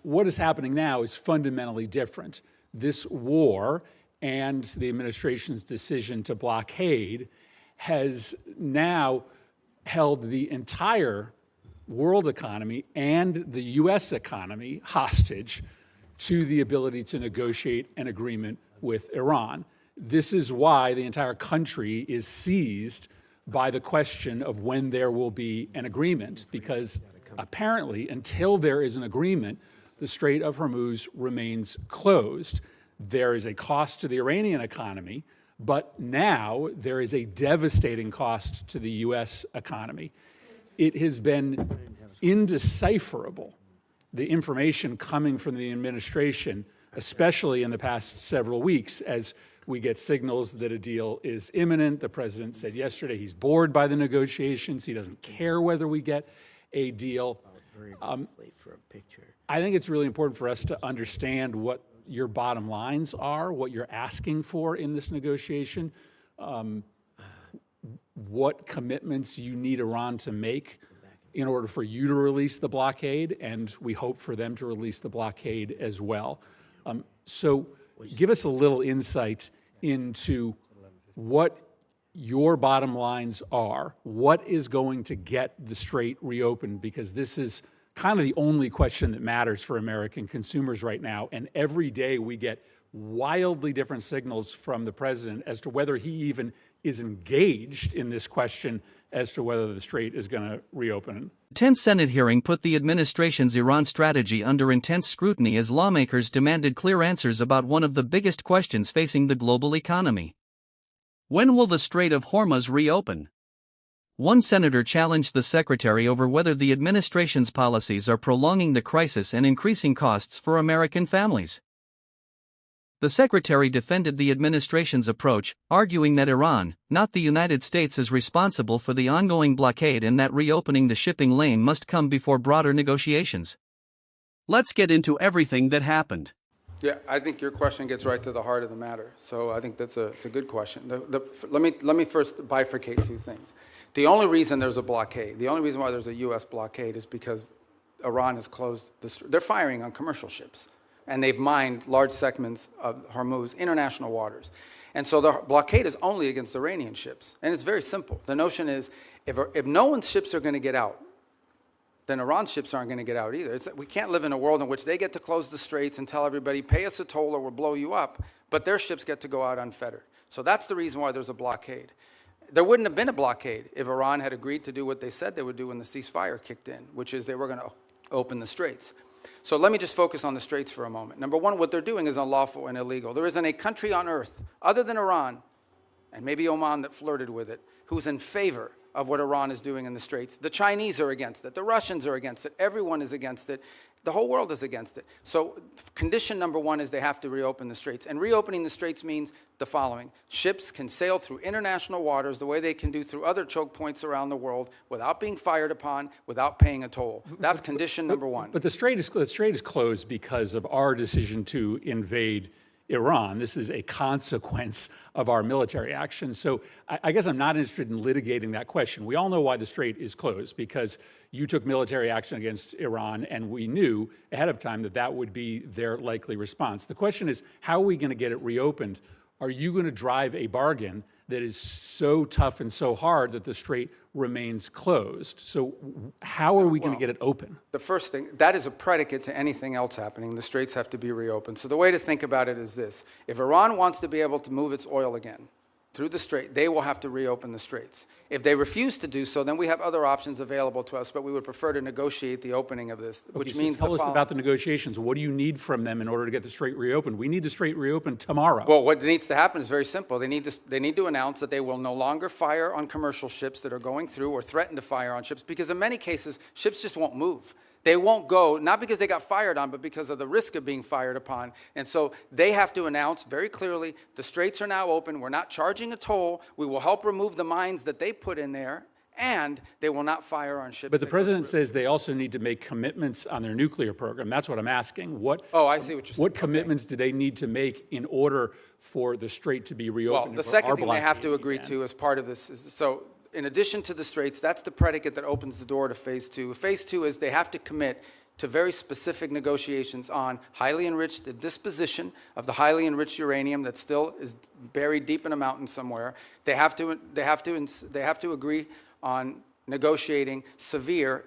What is happening now is fundamentally different. This war and the administration's decision to blockade has now held the entire world economy and the U.S. economy hostage to the ability to negotiate an agreement with Iran. This is why the entire country is seized by the question of when there will be an agreement, because apparently, until there is an agreement, the Strait of Hormuz remains closed. There is a cost to the Iranian economy, but now there is a devastating cost to the U.S. economy. It has been indecipherable, the information coming from the administration, especially in the past several weeks, as we get signals that a deal is imminent. The president said yesterday he's bored by the negotiations. He doesn't care whether we get a deal. I think it's really important for us to understand what your bottom lines are, what you're asking for in this negotiation, what commitments you need Iran to make in order for you to release the blockade, and we hope for them to release the blockade as well. So give us a little insight into what your bottom lines are, what is going to get the Strait reopened, because this is kind of the only question that matters for American consumers right now. And every day we get wildly different signals from the president as to whether he even is engaged in this question as to whether the Strait is going to reopen. The 10th Senate hearing put the administration's Iran strategy under intense scrutiny as lawmakers demanded clear answers about one of the biggest questions facing the global economy. When will the Strait of Hormuz reopen? One senator challenged the secretary over whether the administration's policies are prolonging the crisis and increasing costs for American families. The secretary defended the administration's approach, arguing that Iran, not the United States, is responsible for the ongoing blockade and that reopening the shipping lane must come before broader negotiations. Let's get into everything that happened. Yeah, I think your question gets right to the heart of the matter. So I think it's a good question. Let me first bifurcate two things. The only reason there's a blockade, the only reason why there's a U.S. blockade is because Iran has closed they're firing on commercial ships, and they've mined large segments of Hormuz, international waters. And so the blockade is only against Iranian ships. And it's very simple. The notion is if no one's ships are going to get out, then Iran's ships aren't going to get out either. We can't live in a world in which they get to close the straits and tell everybody, pay us a toll or we'll blow you up, but their ships get to go out unfettered. So that's the reason why there's a blockade. There wouldn't have been a blockade if Iran had agreed to do what they said they would do when the ceasefire kicked in, which is they were going to open the straits. So let me just focus on the straits for a moment. Number one, what they're doing is unlawful and illegal. There isn't a country on earth, other than Iran, and maybe Oman that flirted with it, who's in favor of what Iran is doing in the straits. The Chinese are against it. The Russians are against it. Everyone is against it. The whole world is against it. So condition number one is they have to reopen the straits. And reopening the straits means the following. Ships can sail through international waters the way they can do through other choke points around the world without being fired upon, without paying a toll. That's condition number one. But the strait is closed because of our decision to invade Iran. This is a consequence of our military action. So I guess I'm not interested in litigating that question. We all know why the strait is closed, because you took military action against Iran, and we knew ahead of time that that would be their likely response. The question is, how are we going to get it reopened? Are you going to drive a bargain that is so tough and so hard that the strait remains closed? So how are we going to get it open? The first thing, that is a predicate to anything else happening. The straits have to be reopened. So the way to think about it is this. If Iran wants to be able to move its oil again through the strait, they will have to reopen the straits. If they refuse to do so, then we have other options available to us, but we would prefer to negotiate the opening of this, which means tell us about the negotiations. What do you need from them in order to get the strait reopened? We need the strait reopened tomorrow. Well, what needs to happen is very simple. They need to announce that they will no longer fire on commercial ships that are going through or threaten to fire on ships, because in many cases, ships just won't move. They won't go, not because they got fired on, but because of the risk of being fired upon. And so they have to announce very clearly, the straits are now open. We're not charging a toll. We will help remove the mines that they put in there, and they will not fire on ships. But the president says they also need to make commitments on their nuclear program. That's what I'm asking. Oh, I see what you're saying. What commitments do they need to make in order for the strait to be reopened? Well, the second thing they have to agree to as part of this is, so in addition to the straits, that's the predicate that opens the door to phase two. Phase two is they have to commit to very specific negotiations on highly enriched, the disposition of the highly enriched uranium that still is buried deep in a mountain somewhere. They have to agree on negotiating severe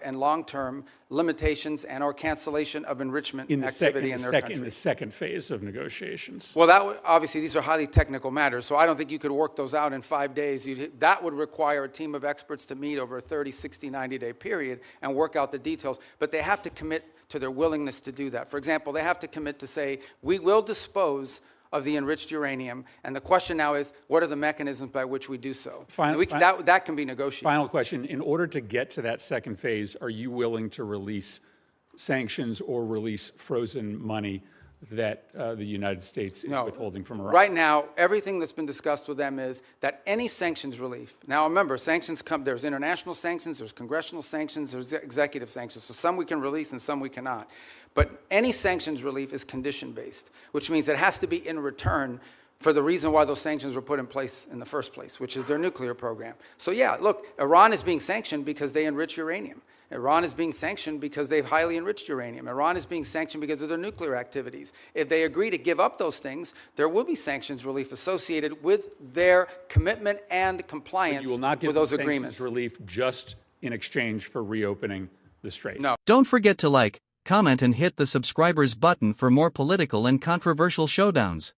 and long-term limitations and or cancellation of enrichment activity in their country. In the second phase of negotiations. Well, obviously, these are highly technical matters, so I don't think you could work those out in 5 days. That would require a team of experts to meet over a 30, 60, 90-day period and work out the details. But they have to commit to their willingness to do that. For example, they have to commit to say, we will dispose of the enriched uranium, and the question now is, what are the mechanisms by which we do so? That can be negotiated. Final question. In order to get to that second phase, are you willing to release sanctions or release frozen money that the United States is withholding from Iran? Right now, everything that's been discussed with them is that any sanctions relief, now remember, sanctions come, there's international sanctions, there's congressional sanctions, there's executive sanctions, so some we can release and some we cannot. But any sanctions relief is condition-based, which means it has to be in return for the reason why those sanctions were put in place in the first place, which is their nuclear program. So yeah, look, Iran is being sanctioned because they enrich uranium. Iran is being sanctioned because they've highly enriched uranium. Iran is being sanctioned because of their nuclear activities. If they agree to give up those things, there will be sanctions relief associated with their commitment and compliance with those agreements. You will not give sanctions relief just in exchange for reopening the Strait. No. Don't forget to like, comment and hit the subscribers button for more political and controversial showdowns.